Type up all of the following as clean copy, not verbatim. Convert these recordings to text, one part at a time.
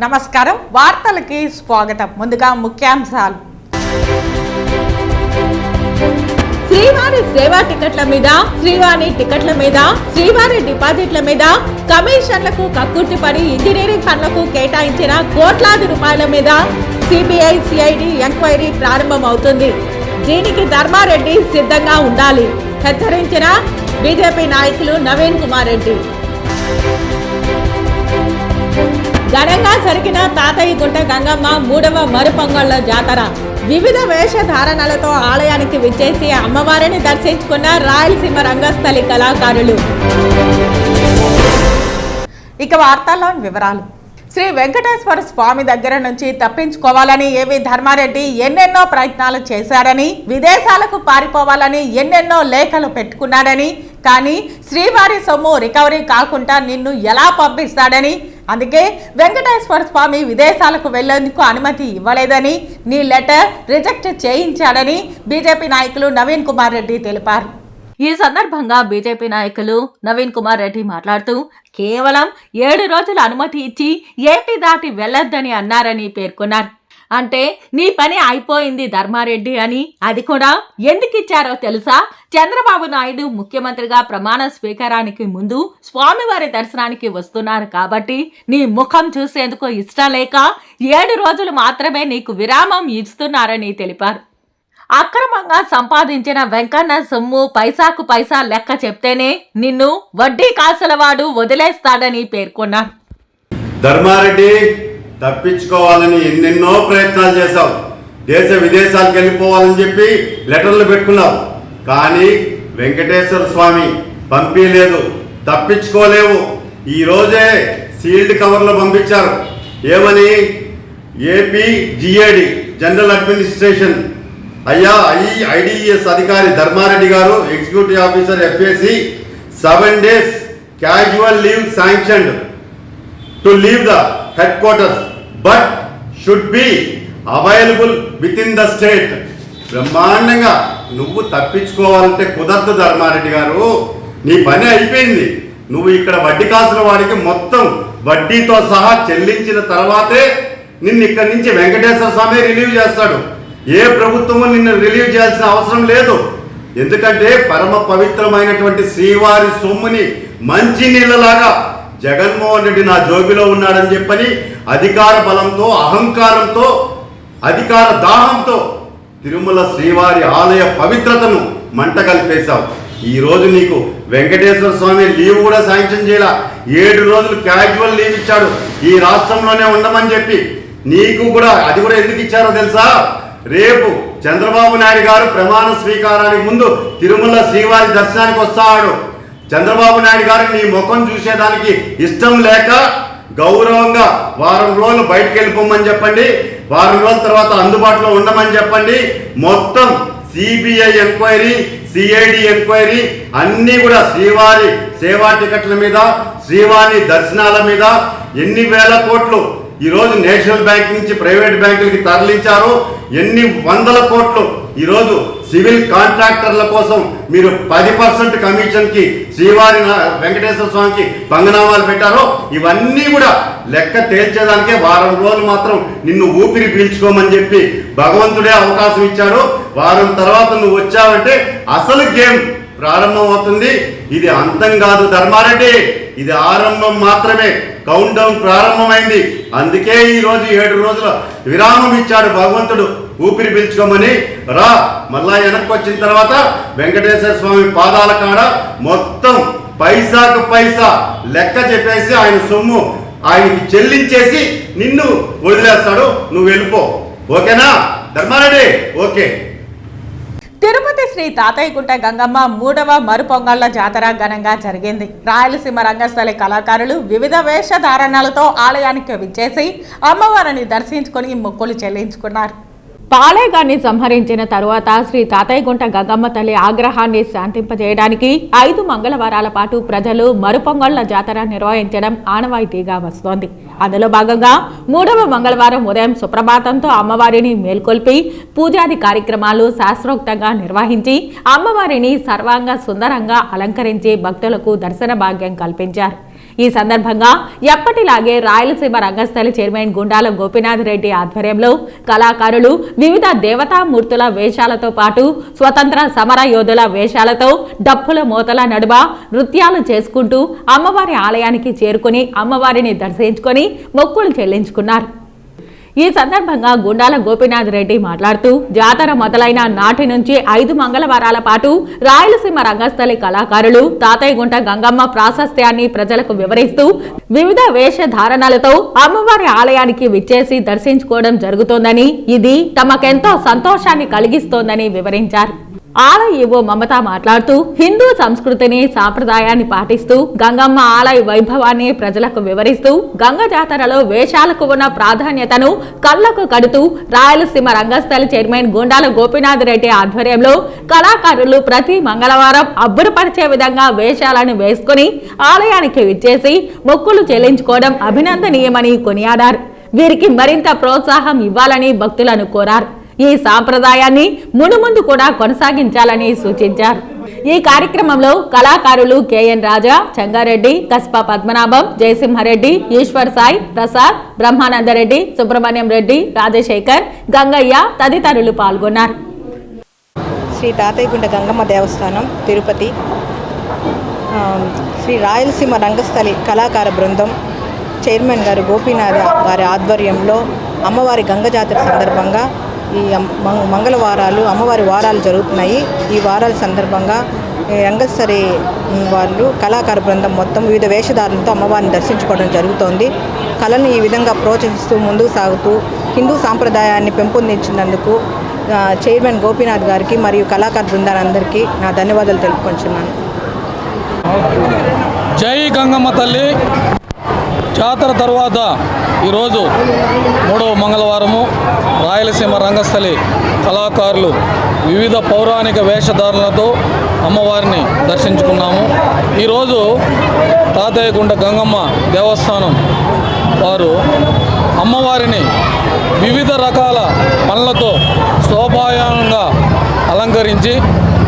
నమస్కారం వార్తలకి స్వాగతం. ముందుగా ముఖ్యాంశాలు. శ్రీవారి సేవా టికెట్ల మీద, శ్రీవాణి టికెట్ల మీద, శ్రీవారి డిపాజిట్ల మీద కమిషన్లకు కక్కుర్తిపడి ఇంజనీరింగ్ పనులకు కేటాయించిన కోట్లాది రూపాయల మీద సిబిఐ సిఐడి ఎంక్వైరీ ప్రారంభమవుతుంది. దీనికి ధర్మారెడ్డి సిద్ధంగా ఉండాలి హెచ్చరించిన బీజేపీ నాయకులు నవీన్ కుమార్ రెడ్డి. ఘనంగా జరిగిన తాతయ్యగుంట గంగమ్మ 3వ మరుపొంగళ్ళ జాతర. వివిధ వేషధారణలతో ఆలయానికి విచ్చేసి అమ్మవారిని దర్శించుకున్న రాయలసీమ రంగస్థలి కళాకారులు. ఇక వార్తల్లోని వివరాలు. శ్రీ వెంకటేశ్వర స్వామి దగ్గర నుంచి తప్పించుకోవాలని ఏవి ధర్మారెడ్డి ఎన్నెన్నో ప్రయత్నాలు చేశారని, విదేశాలకు పారిపోవాలని ఎన్నెన్నో లేఖలు పెట్టుకున్నాడని, కానీ శ్రీవారి సొమ్ము రికవరీ కాకుండా నిన్ను ఎలా పంపిస్తాడని, అందుకే వెంకటేశ్వర స్వామి విదేశాలకు వెళ్లేందుకు అనుమతి ఇవ్వలేదని నీ లెటర్ రిజెక్ట్ చేయించాడని బీజేపీ నాయకులు నవీన్ కుమార్ రెడ్డి తెలిపారు. ఈ సందర్భంగా బీజేపీ నాయకులు నవీన్ కుమార్ రెడ్డి మాట్లాడుతూ కేవలం 7 రోజుల అనుమతి ఇచ్చి ఏపీ దాటి వెళ్లొద్దని అన్నారని పేర్కొన్నారు. అంటే నీ పని అయిపోయింది ధర్మారెడ్డి అని, అది కూడా ఎందుకు ఇచ్చారో తెలుసా? చంద్రబాబు నాయుడు ముఖ్యమంత్రిగా ప్రమాణ స్వీకారానికి ముందు స్వామివారి దర్శనానికి వస్తున్నారు కాబట్టి నీ ముఖం చూసేందుకు ఇష్టం లేక 7 రోజులు మాత్రమే నీకు విరామం ఇస్తున్నారని తెలిపారు. అక్రమంగా సంపాదించిన వెంకన్న సొమ్ము పైసాకు పైసా లెక్క చెప్తేనే నిన్ను వడ్డీ కాసులవాడు వదిలేస్తాడని పేర్కొన్నారు. ధర్మారెడ్డి తప్పించుకోవాలని ఎన్నెన్నో ప్రయత్నాలు చేశావు. దేశ విదేశాలకు వెళ్ళిపోవాలని చెప్పి లెటర్లు పెట్టుకున్నావు. కానీ వెంకటేశ్వర స్వామి పంపించలేదు, తప్పించుకోలేవు. ఈరోజే సీల్డ్ కవర్లో పంపించారు. ఏమని? ఏపీ జిఏడి జనరల్ అడ్మినిస్ట్రేషన్ అయ్యా ఐడిఎస్ అధికారి ధర్మారెడ్డి గారు, executive officer FAC 7 days casual leave sanctioned to leave the head quarters but should be available with in the state. బ్రహ్మాండంగా నువ్వు తప్పించుకోవాలంటే కుదరదు ధర్మారెడ్డి గారు. నీ పని అయిపోయింది. నువ్వు ఇక్కడ వడ్డీ కాసుల వాడికి మొత్తం వడ్డీతో సహా చెల్లించిన తర్వాతే నిన్ను ఇక్కడి నుంచి వెంకటేశ్వర స్వామి రిలీవ్ చేస్తాడు. ఏ ప్రభుత్వము నిన్ను రిలీవ్ చేయాల్సిన అవసరం లేదు. ఎందుకంటే పరమ పవిత్రమైనటువంటి శ్రీవారి సొమ్ముని మంచి నీళ్ళలాగా జగన్మోహన్ రెడ్డి నా జోబిలో ఉన్నాడని చెప్పని అధికార బలంతో, అహంకారంతో, అధికార దాహంతో తిరుమల శ్రీవారి ఆలయ పవిత్రతను మంట కలిపేశావు. ఈరోజు నీకు వెంకటేశ్వర స్వామి లీవ్ కూడా శాంక్షన్ చేయాల. 7 రోజులు క్యాజువల్ లీవ్ ఇచ్చాడు ఈ రాష్ట్రంలోనే ఉండమని చెప్పి. నీకు కూడా అది కూడా ఎందుకు ఇచ్చారో తెలుసా? రేపు చంద్రబాబు నాయుడు గారు ప్రమాణ స్వీకారానికి ముందు తిరుమల శ్రీవారి దర్శనానికి వస్తాడు. చంద్రబాబు నాయుడు గారు నీ ముఖం చూసేదానికి ఇష్టం లేక గౌరవంగా వారం రోజులు బయటకు వెళ్ళిపోమని చెప్పండి, వారం రోజుల తర్వాత అందుబాటులో ఉండమని చెప్పండి. మొత్తం సిబిఐ ఎంక్వైరీ, సిఐడి ఎంక్వైరీ అన్నీ కూడా శ్రీవారి సేవా టికెట్ల మీద, శ్రీవారి దర్శనాల మీద ఎన్ని వేల కోట్లు ఈరోజు నేషనల్ బ్యాంక్ నుంచి ప్రైవేట్ బ్యాంకులకి తరలించారు. ఎన్ని వందల కోట్లు ఈరోజు సివిల్ కాంట్రాక్టర్ల కోసం మీరు 10% కమిషన్కి శ్రీవారి వెంకటేశ్వర స్వామికి పంగనామాలు పెట్టారో ఇవన్నీ కూడా లెక్క తేల్చేదానికే వారం రోజులు మాత్రం నిన్ను ఊపిరి పీల్చుకోమని చెప్పి భగవంతుడే అవకాశం ఇచ్చాడు. వారం తర్వాత నువ్వు వచ్చావంటే అసలు గేమ్ ప్రారంభం అవుతుంది. ఇది అంతం కాదు ధర్మారెడ్డి, ఇది ఆరంభం మాత్రమే. కౌంట్ డౌన్ ప్రారంభమైంది. అందుకే ఈరోజు 7 రోజుల విరామం ఇచ్చాడు భగవంతుడు ఊపిరి పీల్చుకోమని. రా, మళ్ళా వెనక్కి వచ్చిన తర్వాత వెంకటేశ్వర స్వామి పాదాల కాడ మొత్తం పైసాకు పైసా లెక్క చెప్పేసి ఆయన సొమ్ము ఆయనకి చెల్లించేసి నిన్ను వదిలేస్తాడు. నువ్వు వెళ్ళిపో. ఓకేనా ధర్మారెడ్డి? ఓకే. తిరుపతి శ్రీ తాతయ్యగుంట గంగమ్మ 3వ మరుపొంగళ్ళ జాతర ఘనంగా జరిగింది. రాయలసీమ రంగస్థలి కళాకారులు వివిధ వేషధారణలతో ఆలయానికి విచ్చేసి అమ్మవారిని దర్శించుకుని మొక్కులు చెల్లించుకున్నారు. పాలేగాన్ని సంహరించిన తరువాత శ్రీ తాతయ్యగుంట గంగమ్మ తల్లి ఆగ్రహాన్ని శాంతింపజేయడానికి 5 మంగళవారాల పాటు ప్రజలు మరుపొంగళ్ల జాతర నిర్వహించడం ఆనవాయితీగా వస్తోంది. అందులో భాగంగా 3వ మంగళవారం ఉదయం సుప్రభాతంతో అమ్మవారిని మేల్కొల్పి పూజాది కార్యక్రమాలు శాస్త్రోక్తంగా నిర్వహించి అమ్మవారిని సర్వాంగ సుందరంగా అలంకరించి భక్తులకు దర్శన భాగ్యం కల్పించారు. ఈ సందర్భంగా ఎప్పటిలాగే రాయలసీమ రంగస్థలి చైర్మన్ గుండాల గోపీనాథ్ రెడ్డి ఆధ్వర్యంలో కళాకారులు వివిధ దేవతామూర్తుల వేషాలతో పాటు స్వతంత్ర సమర యోధుల వేషాలతో డప్పుల మోతల నడుమ నృత్యాలు చేసుకుంటూ అమ్మవారి ఆలయానికి చేరుకుని అమ్మవారిని దర్శించుకొని మొక్కులు చెల్లించుకున్నారు. ఈ సందర్భంగా గుండాల గోపీనాథ్ రెడ్డి మాట్లాడుతూ జాతర మొదలైన నాటి నుంచి 5 మంగళవారాల పాటు రాయలసీమ రంగస్థలి కళాకారులు తాతయ్యగుంట గంగమ్మ ప్రాశస్త్యాన్ని ప్రజలకు వివరిస్తూ వివిధ వేషధారణలతో అమ్మవారి ఆలయానికి విచ్చేసి దర్శించుకోవడం జరుగుతోందని ఇది తమకెంతో సంతోషాన్ని కలిగిస్తోందని వివరించారు. ఆలయ ఈవో మమత మాట్లాడుతూ హిందూ సంస్కృతిని సాంప్రదాయాన్ని పాటిస్తూ గంగమ్మ ఆలయ వైభవాన్ని ప్రజలకు వివరిస్తూ గంగ జాతరలో వేషాలకు ఉన్న ప్రాధాన్యతను కళ్లకు కడుతూ రాయలసీమ రంగస్థలి చైర్మన్ గుండాల గోపీనాథ్ రెడ్డి ఆధ్వర్యంలో కళాకారులు ప్రతి మంగళవారం అబ్బురపరిచే విధంగా వేషాలను వేసుకుని ఆలయానికి విచ్చేసి మొక్కులు చెల్లించుకోవడం అభినందనీయమని కొనియాడారు. వీరికి మరింత ప్రోత్సాహం ఇవ్వాలని భక్తులను కోరారు. ఈ సాంప్రదాయాన్ని మునుముందు కూడా కొనసాగించాలని సూచించారు. ఈ కార్యక్రమంలో కళాకారులు కెఎన్ రాజా, చంగారెడ్డి, కస్పా పద్మనాభం, జయసింహారెడ్డి, ఈశ్వర్ సాయి, ప్రసాద్, బ్రహ్మానందరెడ్డి, సుబ్రహ్మణ్యం రెడ్డి, రాజశేఖర్, గంగయ్య తదితరులు పాల్గొన్నారు. శ్రీ తాతయ్యగుంట గంగమ్మ దేవస్థానం తిరుపతి, శ్రీ రాయలసీమ రంగస్థలి కళాకార బృందం చైర్మన్ గారు గోపీనాథ్ గారి ఆధ్వర్యంలో అమ్మవారి గంగ జాతర సందర్భంగా ఈ మంగళవారాలు అమ్మవారి వారాలు జరుగుతున్నాయి. ఈ వారాల సందర్భంగా రంగస్థలి వాళ్ళు కళాకార బృందం మొత్తం వివిధ వేషధారులతో అమ్మవారిని దర్శించుకోవడం జరుగుతోంది. కళను ఈ విధంగా ప్రోత్సహిస్తూ ముందుకు సాగుతూ హిందూ సాంప్రదాయాన్ని పెంపొందించినందుకు చైర్మన్ గోపీనాథ్ గారికి మరియు కళాకార బృందాలందరికీ నా ధన్యవాదాలు తెలుపుకుంటున్నాను. జై గంగమ్మ తల్లి. జాతర తర్వాత ఈరోజు 3వ మంగళవారము రాయలసీమ రంగస్థలి కళాకారులు వివిధ పౌరాణిక వేషధారణలతో అమ్మవారిని దర్శించుకున్నాము. ఈరోజు తాతయ్యగుంట గంగమ్మ దేవస్థానం వారు అమ్మవారిని వివిధ రకాల పనులతో శోభాయానంగా అలంకరించి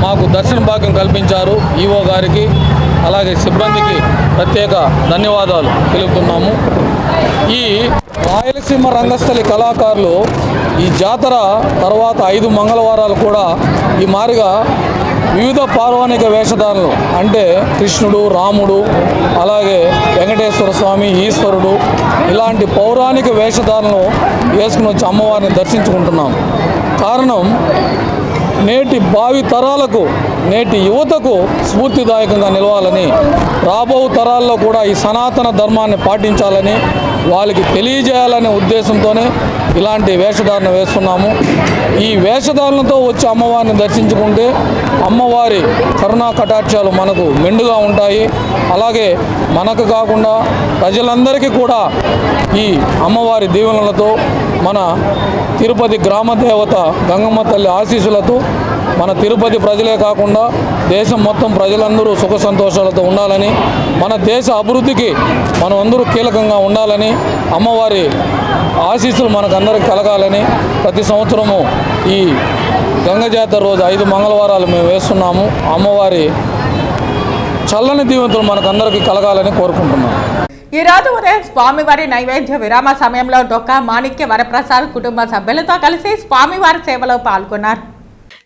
మాకు దర్శన భాగ్యం కల్పించారు. ఈవో గారికి అలాగే సిబ్బందికి ప్రత్యేక ధన్యవాదాలు తెలుపుతున్నాము. ఈ రాయలసీమ రంగస్థలి కళాకారులు ఈ జాతర తర్వాత 5 మంగళవారాలు కూడా ఈ మారిగా వివిధ పౌరాణిక వేషధారణలు అంటే కృష్ణుడు, రాముడు, అలాగే వెంకటేశ్వర స్వామి, ఈశ్వరుడు ఇలాంటి పౌరాణిక వేషధారణలు వేసుకుని వచ్చి అమ్మవారిని దర్శించుకుంటున్నాం. కారణం నేటి భావి తరాలకు, నేటి యువతకు స్ఫూర్తిదాయకంగా నిలవాలని, రాబో తరాల్లో కూడా ఈ సనాతన ధర్మాన్ని పాటించాలని వాళ్ళకి తెలియజేయాలనే ఉద్దేశంతోనే ఇలాంటి వేషధారణ వేస్తున్నాము. ఈ వేషధారణతో వచ్చి అమ్మవారిని దర్శించుకుంటే అమ్మవారి కరుణా కటాక్షాలు మనకు మెండుగా ఉంటాయి. అలాగే మనకు కాకుండా ప్రజలందరికీ కూడా ఈ అమ్మవారి దీవెనలతో మన తిరుపతి గ్రామ దేవత గంగమ్మ తల్లి ఆశీస్సులతో మన తిరుపతి ప్రజలే కాకుండా దేశం మొత్తం ప్రజలందరూ సుఖ సంతోషాలతో ఉండాలని, మన దేశ అభివృద్ధికి మనం అందరూ కీలకంగా ఉండాలని, అమ్మవారి ఆశీస్సులు మనకందరికి కలగాలని ప్రతి సంవత్సరము ఈ గంగ జాతర రోజు 5 మంగళవారాలు మేము వేస్తున్నాము. అమ్మవారి చల్లని దీవెనలు మనకందరికీ కలగాలని కోరుకుంటున్నాము. ఈ రోజు ఉదయం స్వామివారి నైవేద్య విరామ సమయంలో డొక్కా మాణిక్య వరప్రసాద్ కుటుంబ సభ్యులతో కలిసి స్వామివారి సేవలో పాల్గొన్నారు.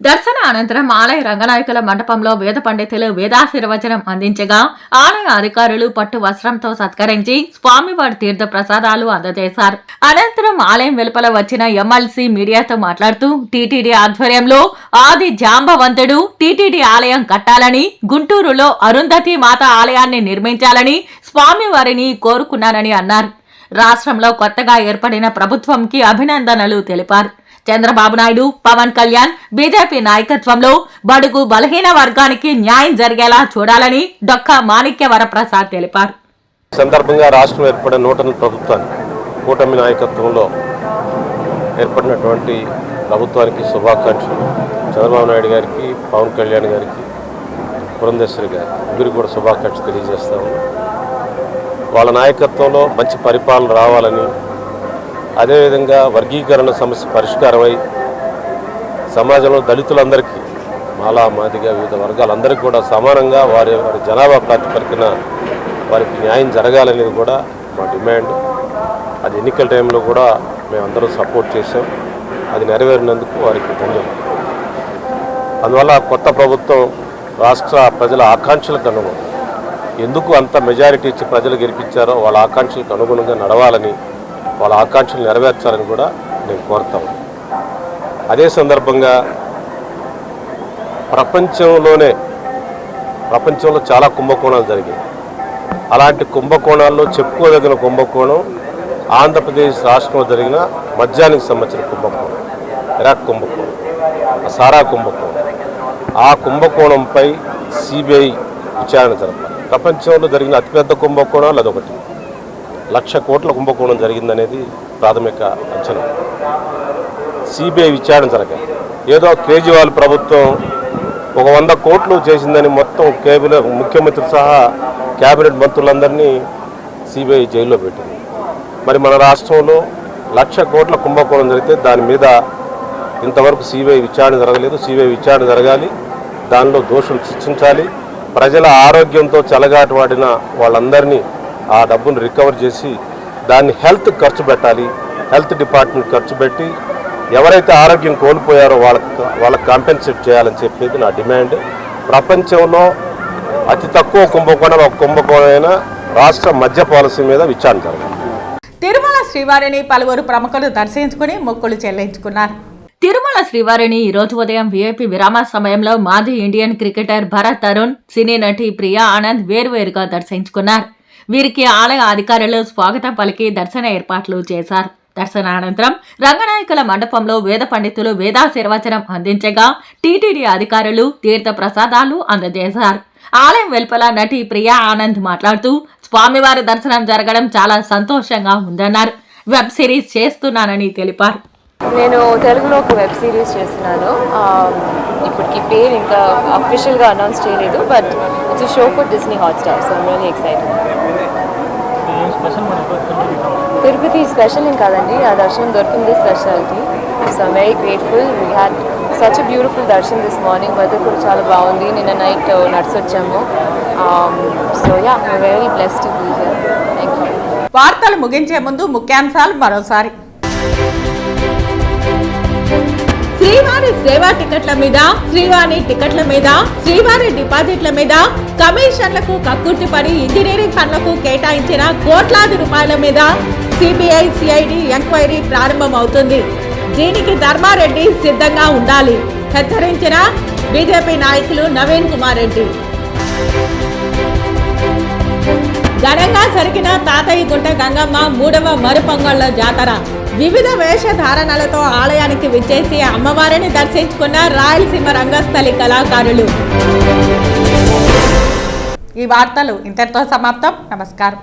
దర్శన అనంతరం ఆలయ రంగనాయకుల మండపంలో వేద పండితులు వేదాశీర్వచనం అందించగా ఆలయ అధికారులు పట్టు వస్త్రంతో సత్కరించి స్వామివారి తీర్థ ప్రసాదాలు అందజేశారు. అనంతరం ఆలయం వెలుపల వచ్చిన ఎమ్మెల్సీ మీడియాతో మాట్లాడుతూ టీటీడీ ఆధ్వర్యంలో ఆది జాంబవంతుడు టీటీడీ ఆలయం కట్టాలని, గుంటూరులో అరుంధతి మాత ఆలయాన్ని నిర్మించాలని స్వామివారిని కోరుకున్నానని అన్నారు. రాష్ట్రంలో కొత్తగా ఏర్పడిన ప్రభుత్వంకి అభినందనలు తెలిపారు. చంద్రబాబు నాయుడు, పవన్ కళ్యాణ్, బీజేపీ నాయకత్వంలో బడుగు బలహీన వర్గానికి న్యాయం జరిగేలా చూడాలని డొక్కా మాణిక్య వరప్రసాద్ తెలిపారు. సందర్భంగా రాష్ట్రం ఏర్పడిన నూతన ప్రభుత్వాన్ని కూటమి నాయకత్వంలో ఏర్పడినటువంటి ప్రభుత్వానికి శుభాకాంక్షలు. చంద్రబాబు నాయుడు గారికి, పవన్ కళ్యాణ్ గారికి, పురంధేశ్వరి గారికి ముగ్గురికి కూడా శుభాకాంక్షలు తెలియజేస్తా ఉన్నాం. వాళ్ళ నాయకత్వంలో మంచి పరిపాలన రావాలని, అదేవిధంగా వర్గీకరణ సమస్య పరిష్కారమై సమాజంలో దళితులందరికీ, మాలా మాదిగా వివిధ వర్గాలందరికీ కూడా సమానంగా వారి వారి జనాభా ప్రాతిపదికన వారికి న్యాయం జరగాలనేది కూడా మా డిమాండ్. అది ఎన్నికల టైంలో కూడా మేమందరం సపోర్ట్ చేసాం. అది నెరవేరినందుకు వారికి ధన్యవాదాలు. అందువల్ల కొత్త ప్రభుత్వం రాష్ట్ర ప్రజల ఆకాంక్షలకు అనుగుణంగా ఎందుకు అంత మెజారిటీ ఇచ్చి ప్రజలు గెలిపించారో వాళ్ళ ఆకాంక్షలకు అనుగుణంగా నడవాలని, వాళ్ళ ఆకాంక్షలు నెరవేర్చాలని కూడా నేను కోరుతాను. అదే సందర్భంగా ప్రపంచంలో చాలా కుంభకోణాలు జరిగాయి. అలాంటి కుంభకోణాల్లో చెప్పుకోదగిన కుంభకోణం ఆంధ్రప్రదేశ్ రాష్ట్రంలో జరిగిన మద్యానికి సంబంధించిన కుంభకోణం, ఇరాక్ కుంభకోణం, సారా కుంభకోణం. ఆ కుంభకోణంపై సిబిఐ విచారణ జరపాలి. ప్రపంచంలో జరిగిన అతిపెద్ద కుంభకోణాలు అదొకటి. 1,00,000 కోట్ల కుంభకోణం జరిగిందనేది ప్రాథమిక అంచనా. సిబిఐ విచారణ జరగాలి. ఏదో కేజ్రీవాల్ ప్రభుత్వం ఒక 100 కోట్లు చేసిందని మొత్తం ముఖ్యమంత్రి సహా క్యాబినెట్ మంత్రులందరినీ సిబిఐ జైల్లో పెట్టింది. మరి మన రాష్ట్రంలో 1,00,000 కోట్ల కుంభకోణం జరిగితే దాని మీద ఇంతవరకు సిబిఐ విచారణ జరగలేదు. సిబిఐ విచారణ జరగాలి. దానిలో దోషులు శిక్షించాలి. ప్రజల ఆరోగ్యంతో చెలగాటవాడిన వాళ్ళందరినీ ఆ డబ్బును రికవర్ చేసి దాన్ని హెల్త్ ఖర్చు పెట్టాలి. హెల్త్ డిపార్ట్మెంట్ ఖర్చు పెట్టి ఎవరైతే ఆరోగ్యం కోల్పోయారో వాళ్ళకి కాంపెన్సేట్ చేయాలని చెప్పేది నా డిమాండ్. ప్రపంచంలో అతి తక్కువ కుంభకోణం ఒక కుంభకోణమైన రాష్ట్ర మద్య పాలసీ మీద విచారణ జరగాలి. తిరుమల శ్రీవారిని పలువురు ప్రముఖులు దర్శించుకుని మొక్కులు చెల్లించుకున్నారు. తిరుమల శ్రీవారిని ఈ రోజు ఉదయం వీఐపీ విరామ సమయంలో మాజీ ఇండియన్ క్రికెటర్ భరత్ తరుణ్, సినీ నటి ప్రియా ఆనంద్ వేరువేరుగా దర్శించుకున్నారు. వీరికి ఆలయ అధికారులు స్వాగతం పలికి దర్శన ఏర్పాట్లు చేశారు. దర్శనానంతరం రంగనాయకుల మండపంలో వేద పండితులు వేదాశీర్వచనం అందించగా టీటీడీ అధికారులు తీర్థ ప్రసాదాలు అందజేశారు. ఆలయం వెలుపల నటి ప్రియా ఆనంద్ మాట్లాడుతూ స్వామివారి దర్శనం జరగడం చాలా సంతోషంగా ఉందన్నారు. వెబ్ సిరీస్ చేస్తున్నానని తెలిపారు. నేను తెలుగులో ఒక వెబ్ సిరీస్ చేస్తున్నాను. ఇప్పటికి పేరు ఇంకా అఫీషియల్గా అనౌన్స్ చేయలేదు, but it's show for Disney Hotstar. So I'm really excited. Tirupati special ఏం కాదండి, ఆ దర్శనం దొరికింది speciality. So I'm very grateful. We had such a beautiful darshan this morning. Weather కూడా చాలా బాగుంది. నిన్న నైట్ నడిచి వచ్చాము. So yeah, I'm very blessed to be here. Thank you. వార్తలు ముగించే ముందు ముఖ్యాంశాలు మరోసారి. శ్రీవారి సేవా టికెట్ల మీద, శ్రీవారి టికెట్ల మీద, శ్రీవారి డిపాజిట్ల మీద కమిషన్లకు కక్కుర్తిపడి ఇంజనీరింగ్ పనులకు కేటాయించిన కోట్లాది రూపాయల మీద సిబిఐ సిఐడి ఎంక్వైరీ ప్రారంభమవుతుంది. దీనికి ధర్మారెడ్డి సిద్ధంగా ఉండాలి హెచ్చరించిన బీజేపీ నాయకులు నవీన్ కుమార్ రెడ్డి. ఘనంగా జరిగిన తాతయ్య గుంట గంగమ్మ 3వ మరుపొంగళ్ళ జాతర. వివిధ వేషధారణలతో ఆలయానికి విచ్చేసి అమ్మవారిని దర్శించుకున్న రాయలసీమ రంగస్థలి కళాకారులు. ఈ వార్తలు ఇంతటితో సమాప్తం. నమస్కారం.